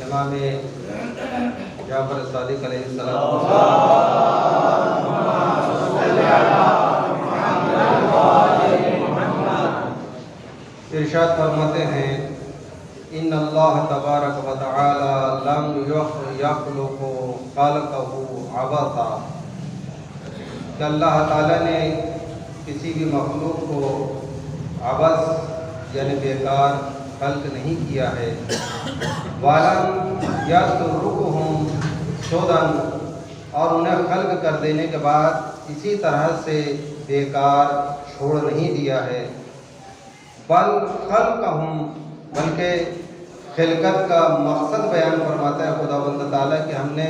امام جعفر صادق علیہ السلام ارشاد فرماتے ہیں ان اللہ تبارک و تعالی لم یخلق خالقہ عبثا، کہ اللہ تعالیٰ نے کسی بھی مخلوق کو عبث یعنی بیکار خلق نہیں کیا ہے، وَلَمْ يَتْرُكْهُمْ سُدًا، اور انہیں خلق کر دینے کے بعد اسی طرح سے بیکار چھوڑ نہیں دیا ہے، بل خلقہم، بلکہ خلقت کا مقصد بیان فرماتا ہے خداوند تعالیٰ کہ ہم نے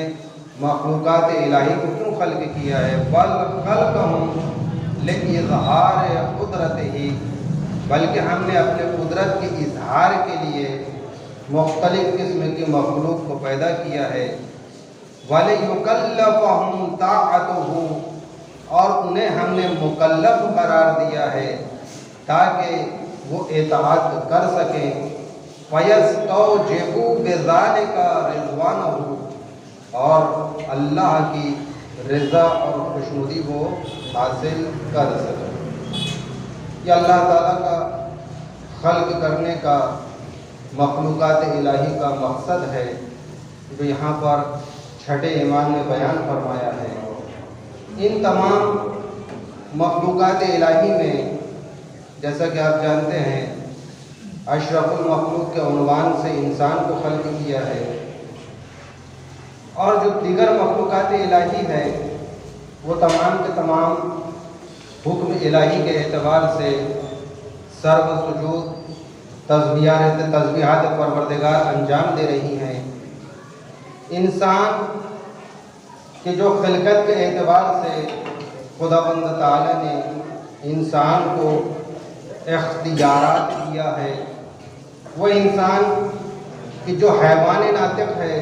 مخلوقات الہی کو کیوں خلق کیا ہے، بل خلقہم لِإِظْہَارِ قدرتہ، بلکہ ہم نے اپنے قدرت کے اظہار کے لیے مختلف قسم کی مخلوق کو پیدا کیا ہے، وَلِيُكَلَّفَهُمْ طَاعَتُهُ، اور انہیں ہم نے مکلف قرار دیا ہے تاکہ وہ اطاعت کر سکیں، فَيَسْتَوْجِبُوا بِذَلِكَ رِضْوَانَهُ، اور اللہ کی رضا اور خوشنودی وہ حاصل کر سکیں۔ یہ اللہ تعالیٰ کا خلق کرنے کا مخلوقات الہی کا مقصد ہے جو یہاں پر چھٹے ایمان میں بیان فرمایا ہے۔ ان تمام مخلوقات الہی میں جیسا کہ آپ جانتے ہیں اشرف المخلوق کے عنوان سے انسان کو خلق کیا ہے، اور جو دیگر مخلوقات الہی ہے وہ تمام کے تمام حکم الہی کے اعتبار سے سرو سجود تسبیحات پروردگار انجام دے رہی ہیں۔ انسان کی جو خلقت کے اعتبار سے خداوند تعالیٰ نے انسان کو اختیارات دیا ہے، وہ انسان کی جو حیوان ناطق ہے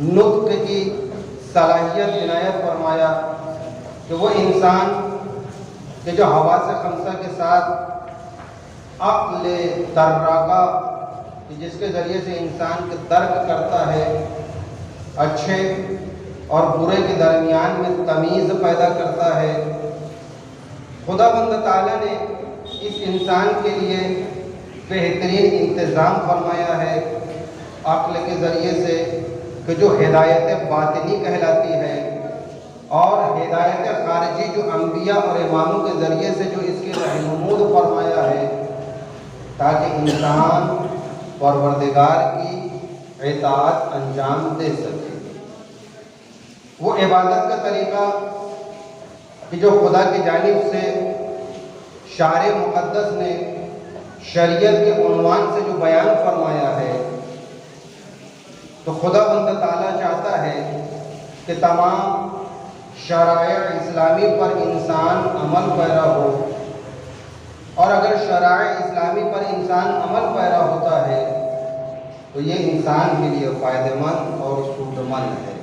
نطق کی صلاحیت عنایت فرمایا کہ وہ انسان کہ جو حواس خمسہ کے ساتھ عقل تراقہ جس کے ذریعے سے انسان کے درک کرتا ہے، اچھے اور برے کے درمیان میں تمیز پیدا کرتا ہے، خداوند تعالیٰ نے اس انسان کے لیے بہترین انتظام فرمایا ہے عقل کے ذریعے سے کہ جو ہدایت باطنی کہلاتی ہے، اور ہدایت خارجی جو انبیاء اور اماموں کے ذریعے سے جو اس کی رہنمود فرمایا ہے تاکہ انسان پروردگار کی اطاعت انجام دے سکے۔ وہ عبادت کا طریقہ کہ جو خدا کی جانب سے شارع مقدس نے شریعت کے عنوان سے جو بیان فرمایا ہے، تو خداوند تعالیٰ چاہتا ہے کہ تمام شرائع اسلامی پر انسان عمل پیرا ہو، اور اگر شرائع اسلامی پر انسان عمل پیرا ہوتا ہے تو یہ انسان کے لیے فائدہ مند اور سود مند ہے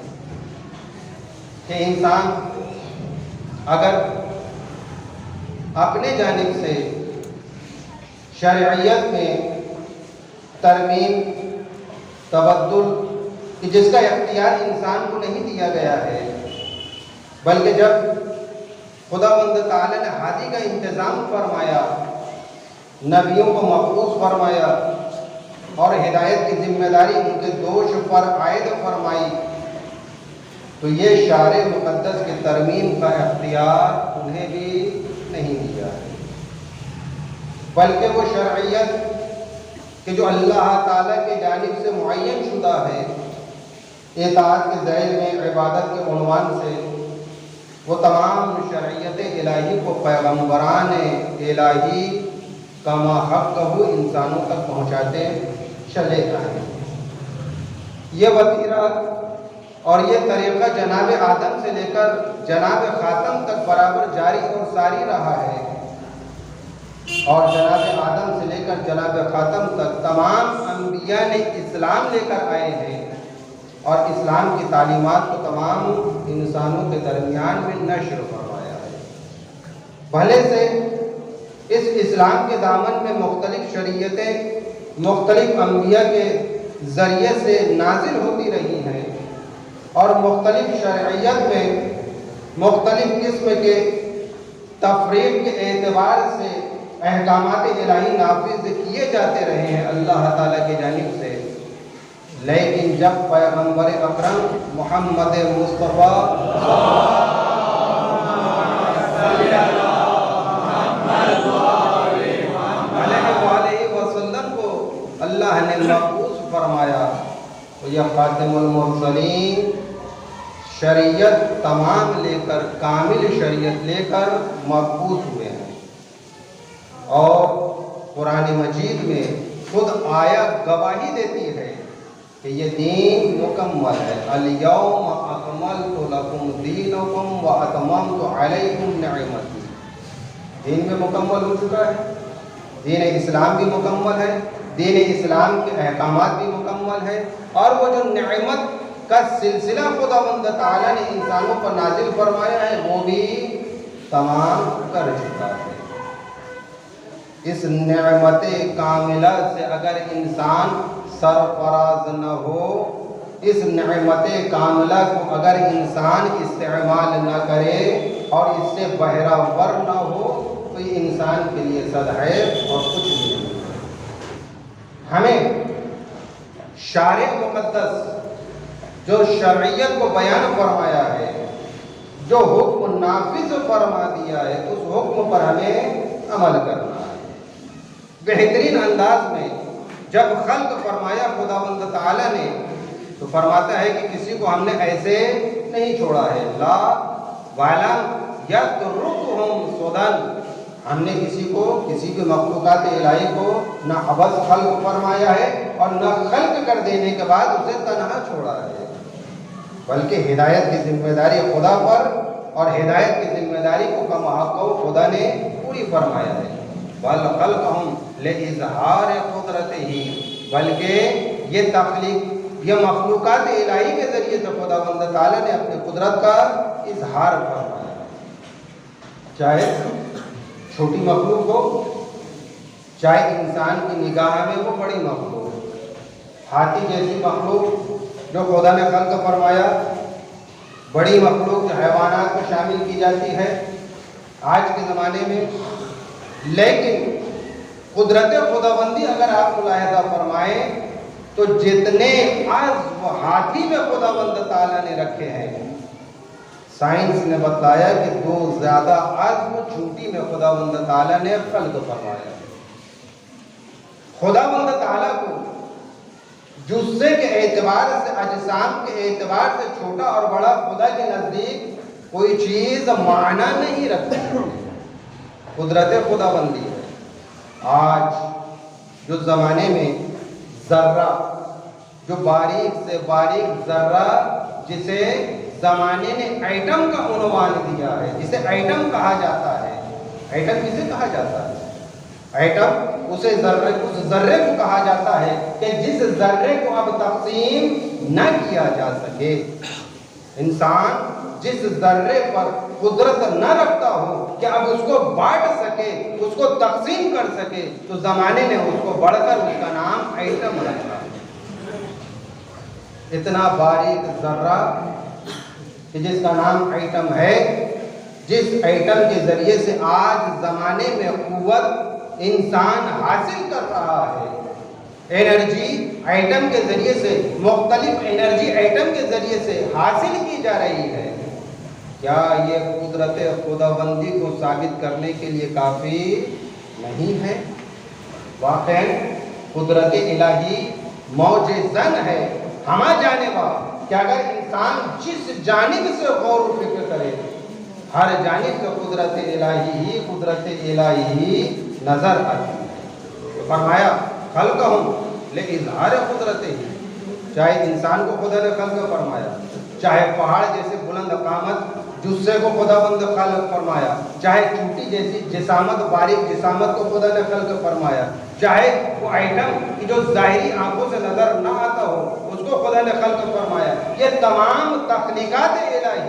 کہ انسان اگر اپنے جانب سے شرعیت میں ترمیم تبدل کہ جس کا اختیار انسان کو نہیں دیا گیا ہے، بلکہ جب خداوند تعالیٰ نے ہادی کا انتظام فرمایا، نبیوں کو مبعوث فرمایا اور ہدایت کی ذمہ داری ان کے دوش پر عائد فرمائی، تو یہ شارع مقدس کی ترمیم کا اختیار انہیں بھی نہیں دیا ہے، بلکہ وہ شرعیت کہ جو اللہ تعالیٰ کی جانب سے معین شدہ ہے اطاعت کے ذیل میں عبادت کے عنوان سے، وہ تمام شرعیت الہی کو پیغمبران الہی کما حق انسانوں تک پہنچاتے چلے آئے۔ یہ وتیرہ اور یہ طریقہ جناب آدم سے لے کر جناب خاتم تک برابر جاری اور ساری رہا ہے، اور جناب آدم سے لے کر جناب خاتم تک تمام انبیاء نے اسلام لے کر آئے ہیں، اور اسلام کی تعلیمات کو تمام انسانوں کے درمیان میں نشر فرمایا ہے۔ بھلے سے اس اسلام کے دامن میں مختلف شریعتیں مختلف انبیاء کے ذریعے سے نازل ہوتی رہی ہیں اور مختلف شرعیت میں مختلف قسم کے تفریق کے اعتبار سے احکامات الہی نافذ کیے جاتے رہے ہیں اللہ تعالیٰ کی جانب سے، لیکن جب پیغمبر اکرم محمد مصطفیٰ علیہ وسلم کو اللہ نے مبعوث فرمایا تو یہ خاتم المرسلین شریعت تمام لے کر، کامل شریعت لے کر مبعوث ہوئے ہیں، اور قرآن مجید میں خود آیت گواہی دیتی ہے کہ یہ دین مکمل ہے، الیوم اکملت لکم دینکم واتممت علیکم نعمتی، دین میں مکمل ہو چکا ہے، دین اسلام بھی مکمل ہے، دین اسلام کے احکامات بھی مکمل ہے، اور وہ جو نعمت کا سلسلہ خداوند تعالیٰ نے انسانوں پر نازل فرمایا ہے وہ بھی تمام کر چکا ہے۔ اس نعمت کاملہ سے اگر انسان سرفراز نہ ہو، اس نعمت کاملہ کو اگر انسان استعمال نہ کرے اور اس سے بہرہ نہ ہو تو یہ انسان کے لیے صد ہے اور کچھ نہیں۔ ہمیں شارع مقدس جو شرعیت کو بیان فرمایا ہے، جو حکم نافذ فرما دیا ہے، اس حکم پر ہمیں عمل کرنا ہے۔ بہترین انداز میں جب خلق فرمایا خداوند تعالیٰ نے تو فرماتا ہے کہ کسی کو ہم نے ایسے نہیں چھوڑا ہے، لا وَلَمْ يَتْرُكْهُمْ سُدًى، ہم نے کسی بھی مخلوقات الہی کو نہ عبث خلق فرمایا ہے اور نہ خلق کر دینے کے بعد اسے تنہا چھوڑا ہے، بلکہ ہدایت کی ذمہ داری خدا پر، اور ہدایت کی ذمہ داری کو کم حق خدا نے پوری فرمایا ہے۔ بل خلقہم لإظہار قدرتہ، بلکہ یہ تخلیق، یہ مخلوقات الہی کے ذریعے سے خداوند تعالیٰ نے اپنی قدرت کا اظہار فرمایا، چاہے چھوٹی مخلوق ہو، چاہے انسان کی نگاہ میں وہ بڑی مخلوق، ہاتھی جیسی مخلوق جو خدا نے خلق فرمایا، بڑی مخلوق جو حیوانات میں شامل کی جاتی ہے آج کے زمانے میں، لیکن قدرت خداوندی اگر آپ ملاحظہ فرمائیں تو جتنے عزم ہاتھی میں خداوند تعالیٰ نے رکھے ہیں، سائنس نے بتایا کہ 2 زیادہ عزم چونٹی میں خداوند تعالیٰ نے خلق فرمایا۔ خداوند تعالیٰ کو جثے کے اعتبار سے، اجسام کے اعتبار سے چھوٹا اور بڑا خدا کے نزدیک کوئی چیز معنی نہیں رکھتی، قدرت خداوندی ہے۔ آج جو زمانے میں ذرہ، جو باریک سے باریک ذرہ جسے زمانے نے ایٹم کا عنوان دیا ہے، جسے ایٹم کہا جاتا ہے، ایٹم کسے کہا جاتا ہے؟ ایٹم اس ذرے کو کہا جاتا ہے کہ جس ذرے کو اب تقسیم نہ کیا جا سکے۔ انسان جس ذرے پر قدرت نہ رکھتا ہو کہ اب اس کو بانٹ سکے، اس کو تقسیم کر سکے، تو زمانے نے اس کو بڑھ کر اس کا نام ایٹم رکھا۔ اتنا باریک ذرہ کہ جس کا نام ایٹم ہے، جس ایٹم کے ذریعے سے آج زمانے میں قوت انسان حاصل کر رہا ہے، انرجی ایٹم کے ذریعے سے، مختلف انرجی ایٹم کے ذریعے سے حاصل کی جا رہی ہے، کیا یہ قدرت خداوندی کو ثابت کرنے کے لیے کافی نہیں ہے؟ واقعاً قدرت الہی موج زن ہے، ہما جانبا، کہ اگر انسان جس جانب سے غور و فکر کرے، ہر جانب سے قدرت الہی ہی نظر آتی ہے۔ فرمایا خلقہم لإظہار قدرتہ، چاہے انسان کو خدا نے خلق فرمایا، چاہے پہاڑ جیسے بلند قامت جسے کو خداوند خلق فرمایا، چاہے چونٹی جیسی جسامت، باریک جسامت کو خدا نے خلق فرمایا، چاہے وہ ایٹم کی جو ظاہری آنکھوں سے نظر نہ آتا ہو اس کو خدا نے خلق فرمایا۔ یہ تمام تخلیقات الہی،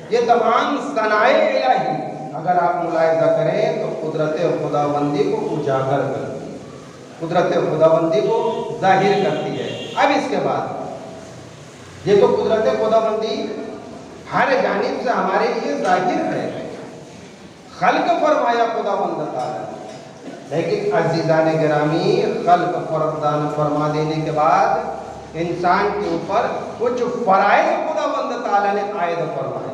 یہ تمام صنائع الہی اگر آپ ملاحظہ کریں تو قدرت خداوندی کو اجاگر کرتی ہے، قدرت خداوندی کو ظاہر کرتی ہے۔ اب اس کے بعد یہ تو قدرت خداوندی ہر جانب سے ہمارے لیے ظاہر ہے، خلق فرمایا خداوند تعالی، لیکن عزیزان گرامی خلق فرما دینے کے بعد انسان کے اوپر کچھ فرائض خداوند تعالی نے عائد فرمائے۔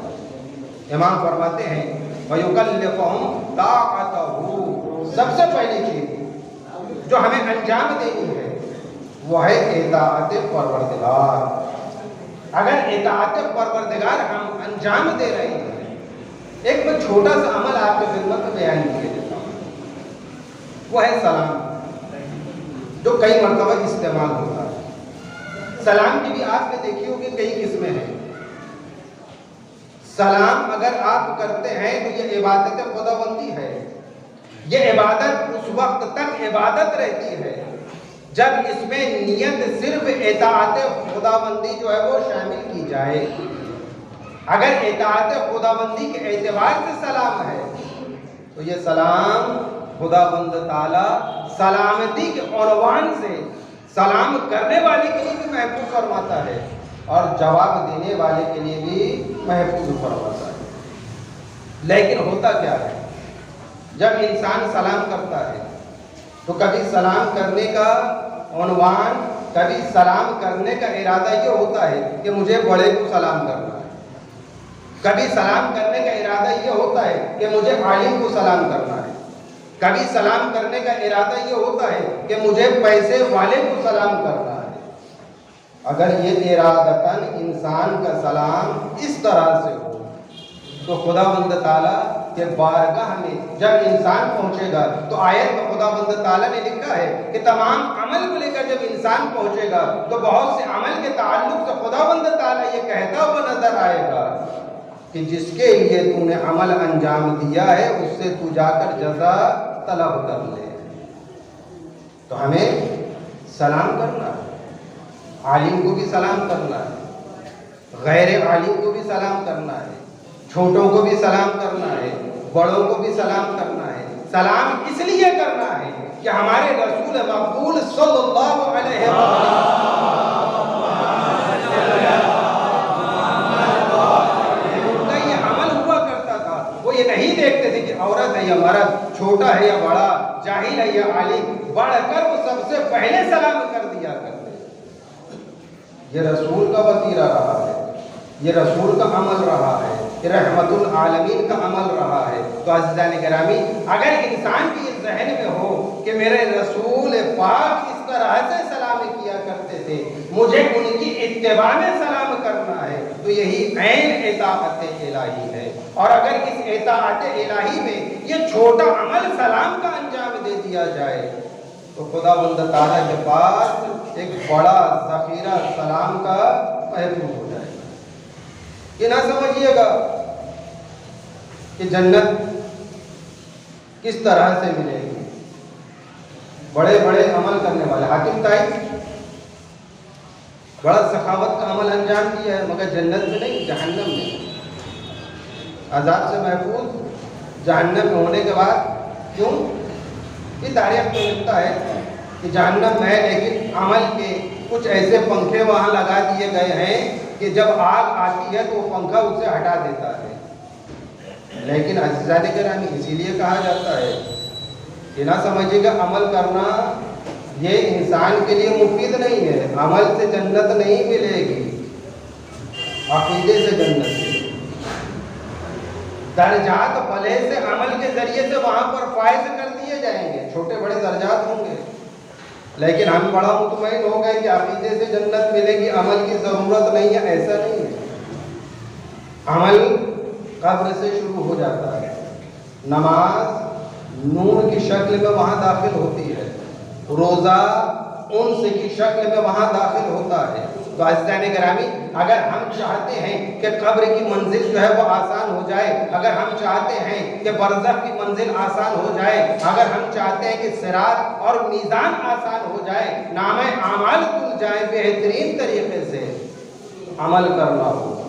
امام فرماتے ہیں وَيُكَلِّفُهُمْ طَاعَتَهُ، سب سے پہلی چیز جو ہمیں انجام دینی ہے وہ ہے اطاعت پروردگار۔ اگر اطاعت پروردگار ہم انجام دے رہے ہیں، ایک میں چھوٹا سا عمل آپ کے خدمت میں بیان کیا دیتا ہوں، وہ ہے سلام، جو کئی مرتبہ استعمال ہوتا ہے۔ سلام کی بھی آپ نے دیکھی ہوگی کئی قسمیں ہیں۔ سلام اگر آپ کرتے ہیں تو یہ عبادت خداوندی ہے، یہ عبادت اس وقت تک عبادت رہتی ہے جب اس میں نیت صرف اطاعت خداوندی جو ہے وہ شامل کی جائے۔ اگر اطاعت خداوندی کے اعتبار سے سلام ہے تو یہ سلام خداوند تعالی سلامتی کے عنوان سے سلام کرنے والے کے لیے بھی محفوظ فرماتا ہے اور جواب دینے والے کے لیے بھی محفوظ فرماتا ہے۔ لیکن ہوتا کیا ہے، جب انسان سلام کرتا ہے تو کبھی سلام کرنے کا عنوان، کبھی سلام کرنے کا ارادہ یہ ہوتا ہے کہ مجھے بڑے کو سلام کرنا ہے، کبھی سلام کرنے کا ارادہ یہ ہوتا ہے کہ مجھے عالم کو سلام کرنا ہے، کبھی سلام کرنے کا ارادہ یہ ہوتا ہے کہ مجھے پیسے والے کو سلام کرنا ہے۔ اگر یہ ارادتاً انسان کا سلام اس طرح سے ہو تو خداوند تعالیٰ کے بارگاہ میں جب انسان پہنچے گا تو آیت میں خداوند تعالیٰ نے لکھا ہے کہ تمام عمل کو لے کر جب انسان پہنچے گا تو بہت سے عمل کے تعلق سے خداوند تعالیٰ یہ کہتا ہوا نظر آئے گا کہ جس کے لیے تو نے عمل انجام دیا ہے اس سے تو جا کر جزا طلب کر لے۔ تو ہمیں سلام کرنا ہے، عالم کو بھی سلام کرنا ہے، غیر عالم کو بھی سلام کرنا ہے، چھوٹوں کو بھی سلام کرنا ہے، بڑوں کو بھی سلام کرنا ہے۔ سلام اس لیے کرنا ہے کہ ہمارے رسول مقبول صلی اللہ علیہ وسلم کا یہ عمل ہوا کرتا تھا۔ وہ یہ نہیں دیکھتے تھے کہ عورت ہے یا مرد، چھوٹا ہے یا بڑا، جاہل ہے یا عالم، بڑھ کر وہ سب سے پہلے سلام کر دیا کرتے۔ یہ رسول کا وطیرہ رہا ہے، یہ رسول کا عمل رہا ہے، یہ رحمت العالمین کا عمل رہا ہے۔ تو عزیزان گرامی اگر انسان کی اس ذہن میں ہو کہ میرے رسول پاک اس طرح سے سلام کیا کرتے تھے، مجھے ان کی اتباع میں سلام کرنا ہے، تو یہی عین اطاعت الہی ہے۔ اور اگر اس اطاعت الہی میں یہ چھوٹا عمل سلام کا انجام دے دیا جائے تو خداوند تعالیٰ کے پاس ایک بڑا ذخیرہ سلام کا محفوظ ہو جائے گا۔ یہ نہ سمجھیے گا کہ جنت کس طرح سے ملے گی۔ بڑے بڑے عمل کرنے والے حاتم طائی بڑا سخاوت کا عمل انجام دیا ہے مگر جنت میں نہیں، جہنم میں، عذاب سے محفوظ جہنم میں ہونے کے بعد۔ کیوں؟ یہ تاریخ میں لکھتا ہے کہ جہنم میں لیکن عمل کے کچھ ایسے پنکھے وہاں لگا دیے گئے ہیں کہ جب آگ آتی ہے تو وہ پنکھا اس سے ہٹا دیتا ہے۔ لیکن عزیزان گرامی اسی لیے کہا جاتا ہے کہ نہ سمجھے گا عمل کرنا یہ انسان کے لیے مفید نہیں ہے، عمل سے جنت نہیں ملے گی، عقیدے سے جنت ہے۔ درجات بھلے سے عمل کے ذریعے سے وہاں پر فائز کر دیے جائیں گے، چھوٹے بڑے درجات ہوں گے، لیکن ہم بڑا مطمئن ہو گئے کہ عقیدے سے جنت ملے گی، عمل کی ضرورت نہیں ہے، ایسا نہیں ہے۔ عمل قبر سے شروع ہو جاتا ہے، نماز نور کی شکل میں وہاں داخل ہوتی ہے، روزہ انس کی شکل میں وہاں داخل ہوتا ہے۔ تو عزیزان گرامی اگر ہم چاہتے ہیں کہ قبر کی منزل جو ہے وہ آسان ہو جائے، اگر ہم چاہتے ہیں کہ برزخ کی منزل آسان ہو جائے، اگر ہم چاہتے ہیں کہ صراط اور میزان آسان ہو جائے، نامہ اعمال کھل جائے بہترین طریقے سے، عمل کرنا ہوگا۔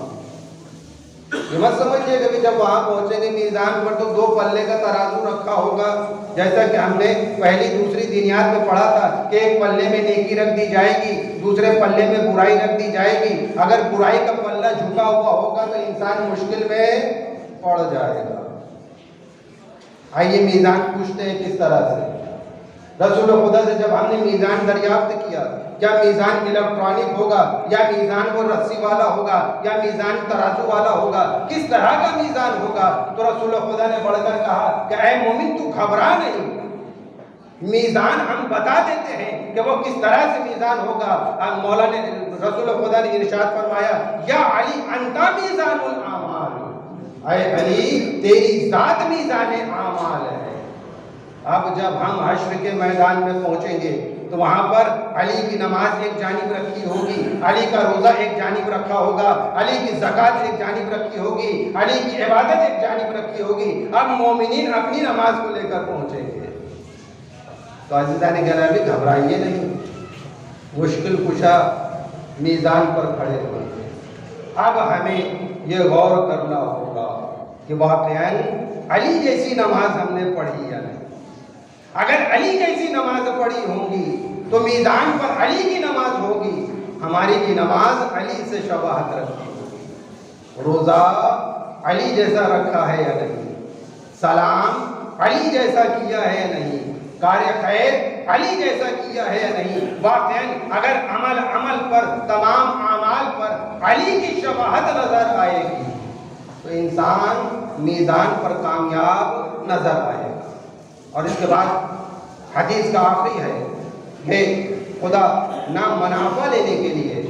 یہ مت سمجھیے کہ جب وہاں پہنچیں گے میزان پر تو 2 پلے کا ترازو رکھا ہوگا، جیسا کہ ہم نے پہلی دوسری دنیات میں پڑھا تھا کہ ایک پلے میں نیکی رکھ دی جائے گی، دوسرے پلے میں برائی رکھ دی جائے گی۔ اگر برائی کا پلہ جھکا ہوا ہوگا تو انسان مشکل میں پڑ جائے گا۔ آئیے میزان پوچھتے ہیں کس طرح سے۔ رسول خدا سے جب ہم نے میزان دریافت کیا، کیا میزان الیکٹرانک ہوگا یا میزان وہ رسی والا ہوگا یا میزان ترازو والا ہوگا، کس طرح کا میزان ہوگا، تو رسول خدا نے بڑھ کر کہا کہ اے مومن تو گھبرا نہیں، میزان ہم بتا دیتے ہیں کہ وہ کس طرح سے میزان ہوگا۔ مولا نے رسول خدا نے ارشاد فرمایا یا علی انتا میزان الاعمال، اے علی تیری ذات میزان اعمال ہے۔ اب جب ہم حشر کے میدان میں پہنچیں گے تو وہاں پر علی کی نماز ایک جانب رکھی ہوگی، علی کا روزہ ایک جانب رکھا ہوگا، علی کی زکوٰۃ ایک جانب رکھی ہوگی، علی کی عبادت ایک جانب رکھی ہوگی۔ اب مومنین اپنی نماز کو لے کر پہنچیں گے۔ تو عزیزان گرامی گھبرائیے نہیں، مشکل کشا میزان پر کھڑے ہوئے ہیں۔ اب ہمیں یہ غور کرنا ہوگا کہ واقعاً علی جیسی نماز ہم نے پڑھی یا نہیں۔ اگر علی جیسی نماز پڑھی ہوگی تو میزان پر علی کی نماز ہوگی، ہماری کی نماز علی سے شباہت رکھتی ہوگی۔ روزہ علی جیسا رکھا ہے یا نہیں، سلام علی جیسا کیا ہے یا نہیں، کار خیر علی جیسا کیا ہے یا نہیں۔ واقعاً اگر عمل پر، تمام اعمال پر علی کی شباہت نظر آئے گی تو انسان میزان پر کامیاب نظر آئے گا۔ اور اس کے بعد حدیث کا آخری ہے کہ خدا نہ منافع لینے کے لیے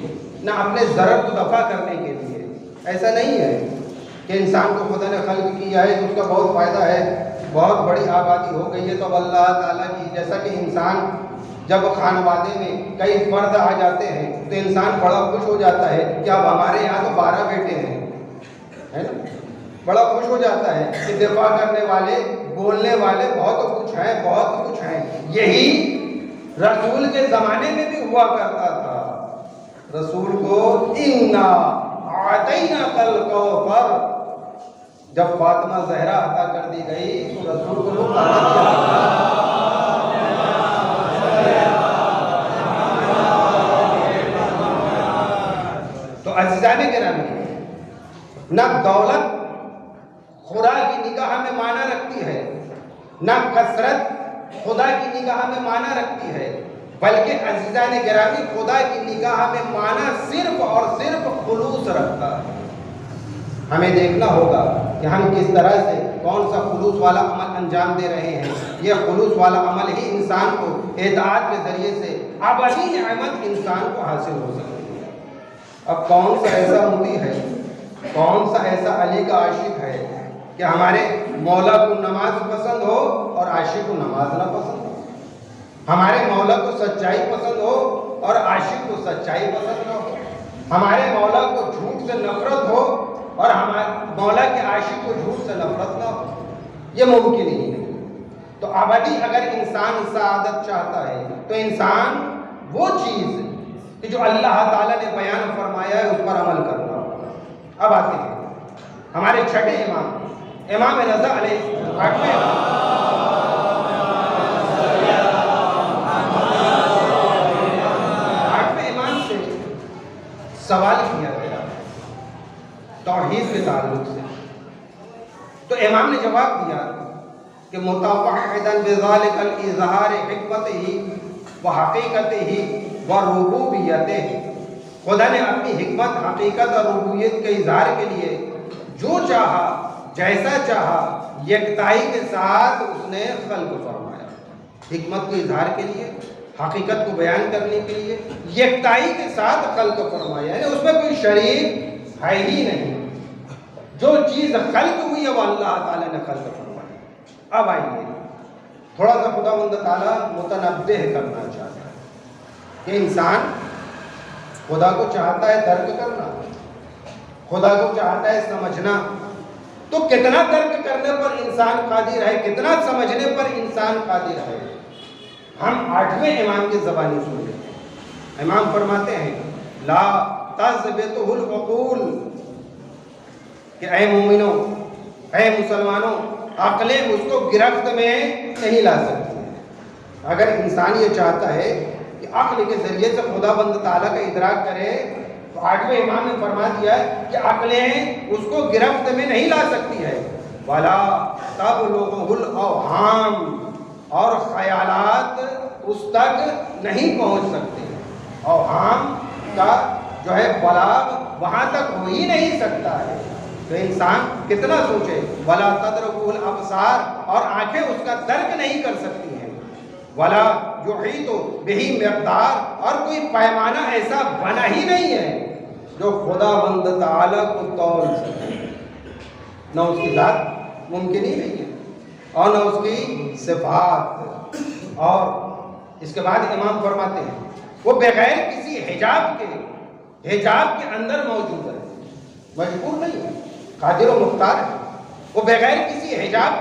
نہ اپنے ضرر کو دفع کرنے کے لیے، ایسا نہیں ہے کہ انسان کو خدا نے خلق کیا ہے، اس کا بہت فائدہ ہے، بہت بڑی آبادی ہو گئی ہے تو اب اللہ تعالیٰ کی، جیسا کہ انسان جب خانوادے میں کئی فرد آ جاتے ہیں تو انسان بڑا خوش ہو جاتا ہے کہ اب ہمارے یہاں تو 12 بیٹے ہیں، ہے نا، بڑا خوش ہو جاتا ہے کہ دفاع کرنے والے، بولنے والے بہت کچھ ہیں، بہت کچھ ہیں۔ یہی رسول کے زمانے میں بھی ہوا کرتا تھا۔ رسول کو اِنَّا أَعْطَيْنَاكَ الْكَوْثَرَ جب فاطمہ زہرا عطا کر دی گئی تو رسول کو لوگ تو عزیزان گرامی، نہ دولت خدا کی نگاہ میں معنی رکھتی ہے، نہ کثرت خدا کی نگاہ میں معنی رکھتی ہے، بلکہ عزیزان گرامی خدا کی نگاہ میں معنی صرف اور صرف خلوص رکھتا ہے۔ ہمیں دیکھنا ہوگا کہ ہم کس طرح سے کون سا خلوص والا عمل انجام دے رہے ہیں۔ یہ خلوص والا عمل ہی انسان کو اطاعت کے ذریعے سے ابدی نعمت انسان کو حاصل ہو سکتی ہے۔ اب کون سا ایسا مطیع ہے، کون سا ایسا علی کا عاشق ہے کہ ہمارے مولا کو نماز پسند ہو اور عاشق کو نماز نہ پسند ہو، ہمارے مولا کو سچائی پسند ہو اور عاشق کو سچائی پسند نہ ہو، ہمارے مولا کو جھوٹ سے نفرت ہو اور ہمارے مولا کے عاشق کو جھوٹ سے نفرت نہ ہو؟ یہ ممکن ہی نہیں۔ تو ابدی اگر انسان سعادت چاہتا ہے تو انسان وہ چیز کہ جو اللہ تعالیٰ نے بیان فرمایا ہے اس پر عمل کرنا ہوگا۔ اب آتے ہیں ہمارے چھٹے امام رضا علیہ 8ویں امام سے سوال کیا گیا توحید کے تعلق سے، تو امام نے جواب دیا کہ متوحداً بذالک الاظہار حکمتہ و حقیقتہ و ربوبیتہ، خدا نے اپنی حکمت، حقیقت اور ربوبیت کے اظہار کے لیے جو چاہا، جیسا چاہا، یکتائی کے ساتھ اس نے خلق فرمایا۔ حکمت کے اظہار کے لیے، حقیقت کو بیان کرنے کے لیے یکتائی کے ساتھ خلق فرمایا، یعنی اس میں کوئی شریک ہے ہی نہیں۔ جو چیز خلق ہوئی ہے وہ اللہ تعالیٰ نے خلق فرمایا۔ اب آئیے تھوڑا سا خداوند تعالیٰ متنبہ کرنا چاہتا ہے کہ انسان خدا کو چاہتا ہے درک کرنا، خدا کو چاہتا ہے سمجھنا، تو کتنا درک کرنے پر انسان قادر ہے، کتنا سمجھنے پر انسان قادر ہے۔ ہم 8ویں امام کی زبانی سن لیتے ہیں۔ امام فرماتے ہیں لا تثبتہ العقول، کہ اے مومنوں، اے مسلمانوں، عقلیں اس کو گرفت میں نہیں لا سکتی ہیں۔ اگر انسان یہ چاہتا ہے کہ عقل کے ذریعے سے خدا بند تعالیٰ کا ادراک کرے تو 8ویں امام نے فرما دیا کہ عقلیں اس کو گرفت میں نہیں لا سکتی ہے۔ وَلَا تَبْلُغُهُ الْأَوْهَامُ، اور خیالات اس تک نہیں پہنچ سکتے۔ اوہام کا جو ہے بلاغ وہاں تک ہو ہی نہیں سکتا ہے۔ تو انسان کتنا سوچے، وَلَا تَدْرِكُهُ الْأَبْصَارُ، اور آنکھیں اس کا درک نہیں کر سکتی ہیں۔ وَلَا يُحِيطُ بِهِ مقدار، اور کوئی پیمانہ ایسا بنا ہی نہیں ہے جو خدا بند تعالیٰ کو تول سکے۔ نہ اس کی ذات ممکن ہی نہیں ہے، اور نہ اس کی صفات۔ اور اس کے بعد امام فرماتے ہیں وہ بغیر کسی حجاب کے اندر موجود ہے، مجبور نہیں ہے، قادر و مختار ہے۔ وہ بغیر کسی حجاب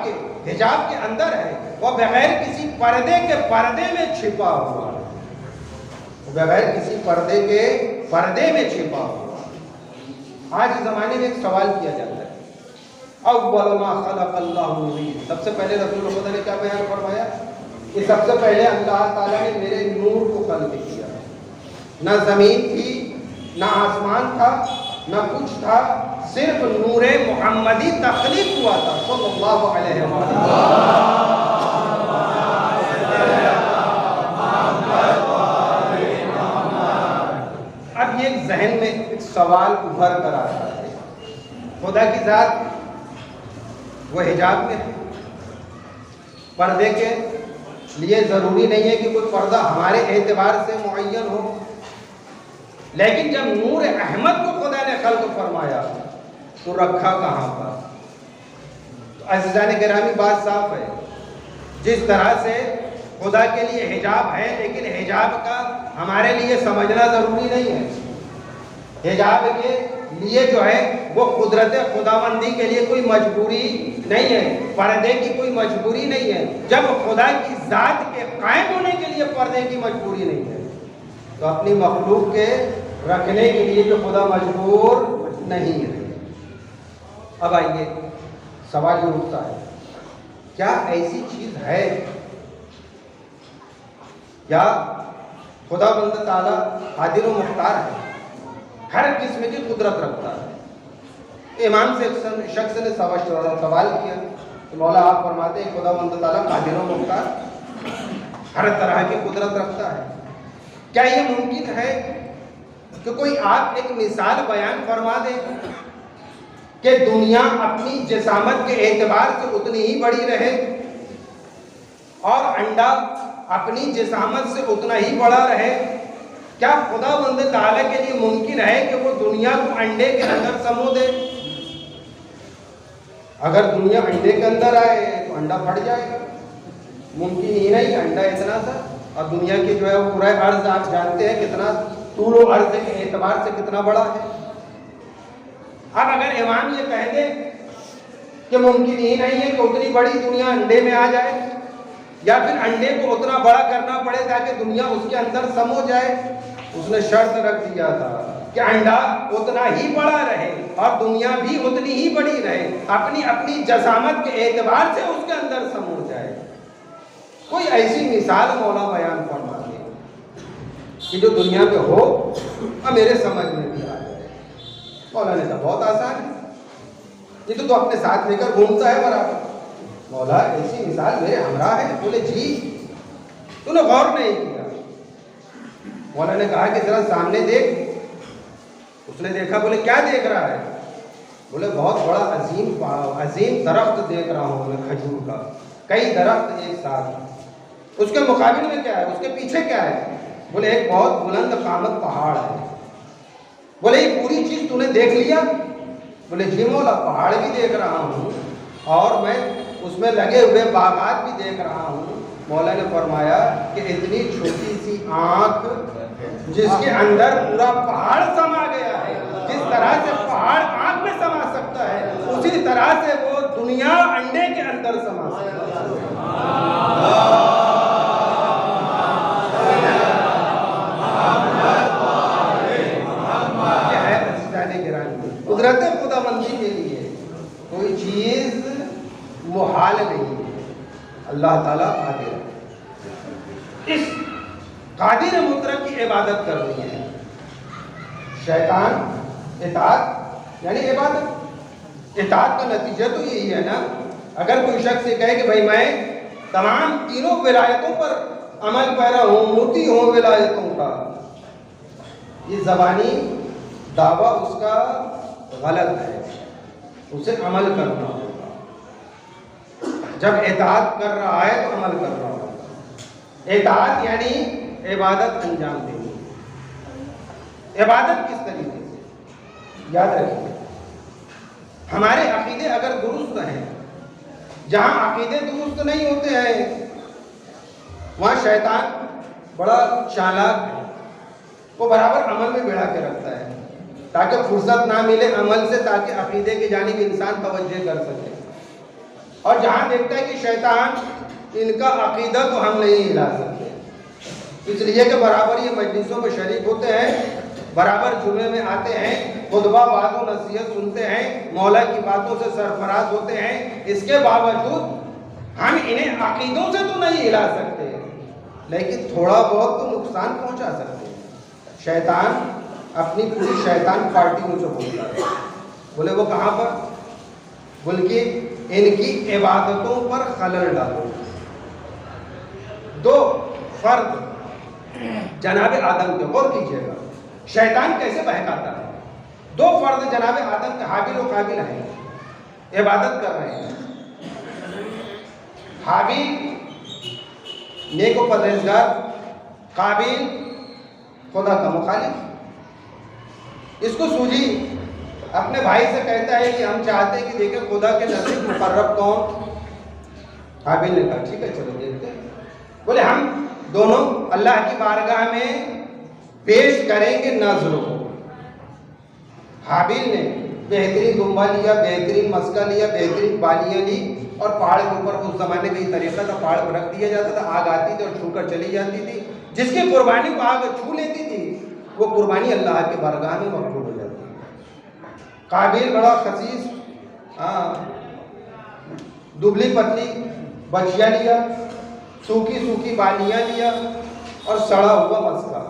کے اندر ہے، وہ بغیر کسی پردے میں چھپا ہوا ہے، وہ بغیر کسی پردے میں چھپا ہوا ہے۔ آج زمانے میں ایک سوال کیا جاتا ہے، اول ما خلق اللہ نور، سب سے پہلے رسول خدا نے کیا بیان فرمایا کہ سب سے پہلے اللہ تعالیٰ نے میرے نور کو خلق کیا۔ نہ زمین تھی، نہ آسمان تھا، نہ کچھ تھا، صرف نور محمدی تخلیق ہوا تھا صلی اللہ علیہ وسلم۔ اب یہ ذہن میں ایک سوال ابھر کر آتا ہے، خدا کی ذات وہ حجاب میں ہے، پردے کے لیے ضروری نہیں ہے کہ کوئی پردہ ہمارے اعتبار سے معین ہو، لیکن جب نور احمد کو خدا نے خلق فرمایا تو رکھا کہاں پر؟ تو عزیزان گرامی بات صاف ہے، جس طرح سے خدا کے لیے حجاب ہے، لیکن حجاب کا ہمارے لیے سمجھنا ضروری نہیں ہے۔ حجاب کے لیے جو ہے وہ قدرت خداوندی کے لیے کوئی مجبوری نہیں ہے، پردے کی کوئی مجبوری نہیں ہے۔ جب خدا کی ذات کے قائم ہونے کے لیے پردے کی مجبوری نہیں ہے تو اپنی مخلوق کے رکھنے کے لیے جو خدا مجبور نہیں ہے۔ اب آئیے سوال یہ اٹھتا ہے، کیا ایسی چیز ہے یا خدا بند تعالیٰ قادر و مختار ہے، ہر قسم کی قدرت رکھتا ہے؟ امام سے ایک شخص نے سوال کیا کہ مولا آپ فرماتے ہیں خدا بند تعالیٰ قادر و مختار، ہر طرح کی قدرت رکھتا ہے، کیا یہ ممکن ہے کہ کوئی آپ ایک مثال بیان فرما دے کہ دنیا اپنی جسامت کے اعتبار سے اتنی ہی بڑی رہے اور انڈا اپنی جسامت سے اتنا ہی بڑا رہے؟ کیا خدا بند تعالیٰ کے لیے ممکن ہے کہ وہ دنیا کو انڈے کے اندر سمو دے؟ اگر دنیا انڈے کے اندر آئے تو انڈا پھٹ جائے گا، ممکن ہی نہیں، انڈا اتنا سا، اور دنیا کی جو ہے وہ پورا عرض آپ جانتے ہیں کتنا طول و عرض کے اعتبار سے کتنا بڑا ہے۔ اب اگر امام یہ کہہ دے کہ ممکن ہی نہیں ہے کہ اتنی بڑی دنیا انڈے میں آ جائے، یا پھر انڈے کو اتنا بڑا کرنا پڑے تاکہ دنیا اس کے اندر سمو جائے، اس نے شرط رکھ دیا تھا کہ انڈا اتنا ہی بڑا رہے اور دنیا بھی اتنی ہی بڑی رہے، اپنی جسامت کے اعتبار سے اس کے اندر سمو جائے۔ کوئی ایسی مثال مولا بیان فرما دے کہ جو دنیا میں ہو اور میرے سمجھ میں بھی آ جائے۔ مولا نے کہا بہت آسان ہے، یہ تو اپنے ساتھ لے کر گھومتا ہے برابر۔ مولا ایسی مثال میرے ہمراہ ہے؟ بولے جی، تو نے غور نہیں کیا۔ مولا نے کہا کہ ذرا سامنے دیکھ۔ اس نے دیکھا، بولے کیا دیکھ رہا ہے؟ بولے بہت بڑا عظیم درخت دیکھ رہا ہوں میں، کھجور کا، کئی درخت ایک ساتھ۔ اس کے مقابل میں کیا ہے، اس کے پیچھے کیا ہے؟ بولے ایک بہت بلند قامت پہاڑ ہے۔ بولے یہ پوری چیز تو نے دیکھ لیا؟ بولے جی مولا، پہاڑ بھی دیکھ رہا ہوں اور میں اس میں لگے ہوئے باغات بھی دیکھ رہا ہوں۔ مولا نے فرمایا کہ اتنی چھوٹی سی آنکھ جس کے اندر پورا پہاڑ سما گیا ہے، جس طرح سے پہاڑ آنکھ میں سما سکتا ہے، اسی طرح سے وہ دنیا انڈے کے اندر سما سکتا ہے۔ یہ ہے عزیزان گرامی قدرت خداوندی کے لیے کوئی چیز محال نہیں ہے، اللہ تعالیٰ قادر ہے، اس قادر مطلق کی عبادت کرنی ہے۔ شیطان اطاعت یعنی عبادت، اطاعت کا نتیجہ تو یہی ہے نا۔ اگر کوئی شخص یہ کہے کہ بھائی میں تمام تینوں ولایتوں پر عمل پیرا ہوں، مطیع ہوں ولایتوں کا، یہ زبانی دعویٰ اس کا غلط ہے، اسے عمل کرنا ہوگا۔ جب اطاعت کر رہا ہے تو عمل کرنا ہوگا۔ اطاعت یعنی عبادت انجام دینی۔ عبادت کس طریقے سے؟ یاد رکھیے، ہمارے عقیدے اگر درست ہیں، جہاں عقیدے درست نہیں ہوتے ہیں وہاں شیطان بڑا چالاک ہے، وہ برابر عمل میں بڑھا کے رکھتا ہے تاکہ فرصت نہ ملے عمل سے، تاکہ عقیدے کی جانب انسان توجہ کر سکے۔ اور جہاں دیکھتا ہے کہ شیطان ان کا عقیدہ تو ہم نہیں ہلا سکتے، اس لیے کہ برابر یہ مجلسوں میں شریک ہوتے ہیں، برابر جمعے میں آتے ہیں، خطبہ بات و نصیحت سنتے ہیں، مولا کی باتوں سے سرفراز ہوتے ہیں، اس کے باوجود ہم انہیں عقیدوں سے تو نہیں ہلا سکتے، لیکن تھوڑا بہت تو نقصان پہنچا سکتے ہیں۔ شیطان اپنی پوری شیطان پارٹی مجھے بولتا ہے، بولے وہ کہاں پر؟ بلکہ ان کی عبادتوں پر خلل ڈالو۔ دو فرد جناب آدم کے، غور کیجیے گا شیطان کیسے بہکاتا ہے۔ دو فرد جناب آدم کے، حابیل و قابیل ہیں، عبادت کر رہے ہیں۔ حابیل نیک و پرہیزگار، قابیل خدا کا مخالف۔ اس کو سوجی اپنے بھائی سے کہتا ہے کہ ہم چاہتے ہیں کہ دیکھیں خدا کے نزدیک مقرب کون؟ حابیل نے کہا ٹھیک ہے چلو دیکھتے ہیں۔ بولے ہم دونوں اللہ کی بارگاہ میں پیش کریں گے نذر کو۔ حابیل نے بہترین دمبا لیا، بہترین مسکا لیا، بہترین بالیاں لی، اور پہاڑ کے اوپر اس زمانے کا یہ طریقہ تھا، پہاڑ پر رکھ دیا جاتا تھا، آگ آتی تھی اور چھو کر چلی جاتی تھی۔ جس کی قربانی کو آگ چھو لیتی تھی وہ قربانی اللہ کے بارگاہ میں مقبول ہو جاتی ہے۔ قابیل بڑا خسیس، دبلی پتلی بچیا لیا، سوکھی سوکھی بالیاں لیا اور سڑا ہوا مسکا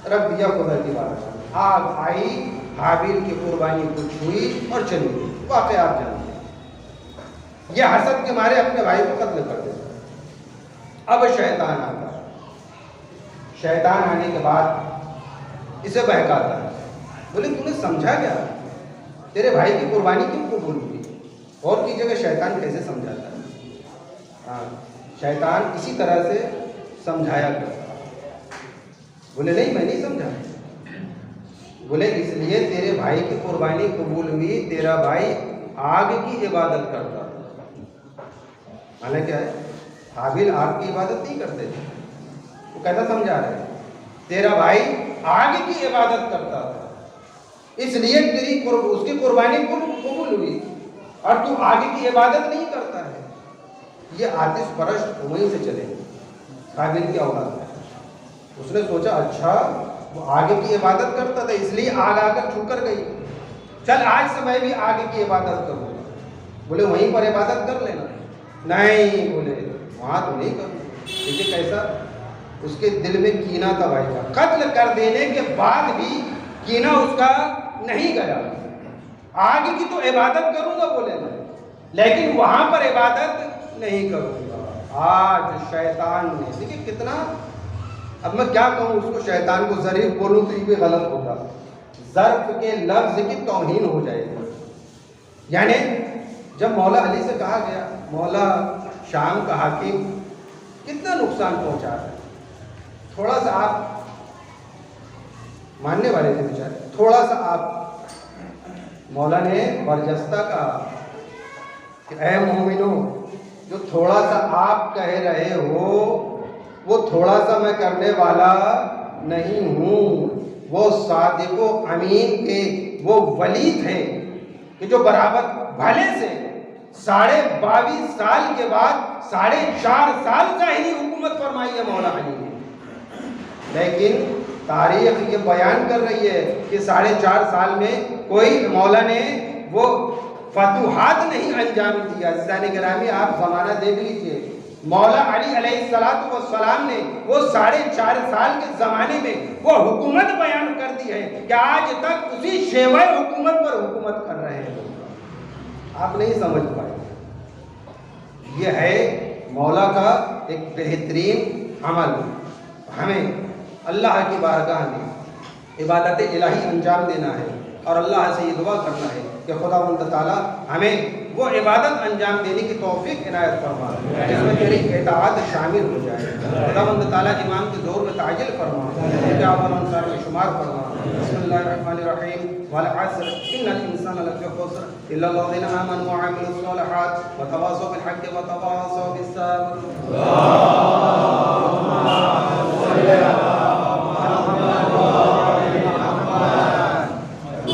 رکھ دیا خدا کی بارگاہ میں۔ آگ آئی، حابیل کی قربانی کو چھوئی اور چلی گئی۔ واقعہ آپ جانتے ہیں، یہ حسد کے مارے اپنے بھائی کو قتل کر دیتا۔ اب شیطان آتا ہے، شیطان آنے کے بعد اسے بہکاتا ہے، بولے تو نے سمجھا کیا؟ تیرے بھائی کی قربانی کیوں قبول ہوئی؟ اور کی جگہ شیطان کیسے سمجھاتا ہے؟ شیطان اسی طرح سے سمجھایا کرتا ہے۔ بولے نہیں میں نہیں سمجھا۔ بولے اس لیے تیرے بھائی کی قربانی قبول ہوئی، تیرا بھائی آگ کی عبادت کرتا تھا۔ مانا کیا ہے؟ حابیل آگ کی عبادت نہیں کرتے تھے، وہ کہتا سمجھا رہے تیرا بھائی آگ کی عبادت کرتا تھا، اس لیے تیری اس کی قربانی قبول ہوئی، اور تو آگ کی عبادت نہیں کرتا ہے۔ یہ آتش پرست وہیں سے چلے حابیل کی اولاد ہے۔ اس نے سوچا اچھا وہ آگ کی عبادت کرتا تھا اس لیے آگ آ کر چھو کر گئی، چل آج سے میں بھی آگ کی عبادت کروں۔ بولے وہیں پر عبادت کر لینا۔ نہیں، بولے وہاں تو نہیں کروں۔ دیکھیے کیسا اس کے دل میں کینہ تھا بھائی کا، قتل کر دینے کے بعد بھی کینہ اس کا نہیں گیا۔ آگ کی تو عبادت کروں گا بولے نا، لیکن وہاں پر عبادت نہیں کروں گا۔ آج شیطان نے، دیکھیے کتنا، اب میں کیا کہوں اس کو، شیطان کو ظریف بولوں تو یہ بھی غلط ہوگا، ظرف کے لفظ کی توہین ہو جائے گی۔ یعنی جب مولا علی سے کہا گیا مولا شام کا حاکم کتنا نقصان پہنچا ہے، تھوڑا سا آپ ماننے والے تھے بیچارے، تھوڑا سا آپ، مولا نے برجستہ کہا کہ اے مومنو، جو تھوڑا سا آپ کہہ رہے ہو وہ تھوڑا سا میں کرنے والا نہیں ہوں، وہ صادق و امین کے وہ ولی تھے کہ جو برابر بھلے سے 22.5 سال کے بعد 4.5 سال ظاہری حکومت فرمائی ہے مولا علی نے، لیکن تاریخ یہ بیان کر رہی ہے کہ 4.5 سال میں کوئی مولا نے وہ فتوحات نہیں انجام دیا. عزیزان گرامی آپ زمانہ دیکھ لیجئے, مولا علی علیہ السلام نے وہ 4.5 سال کے زمانے میں وہ حکومت بیان کر دی ہے کہ آج تک اسی شیوہ حکومت پر حکومت کر رہے ہیں. آپ نہیں سمجھ پائے. یہ ہے مولا کا ایک بہترین عمل. ہمیں اللہ کی بارگاہ میں عبادت الہی انجام دینا ہے اور اللہ سے یہ دعا کرنا ہے کہ خداوند تعالیٰ ہمیں وہ عبادت انجام دینے کی توفیق عنایت فرما, جس میں تیری اطاعت شامل ہو جائے. خداوند تعالیٰ امام کے دور میں تعجل فرما, ان کے اول انصار میں شمار فرما. بسم اللہ الرحمن الرحیم. والعصر ان الانسان لفی خسر الا الذین آمنوا وعملوا الصالحات وتواصوا بالحق وتواصوا بالصبر.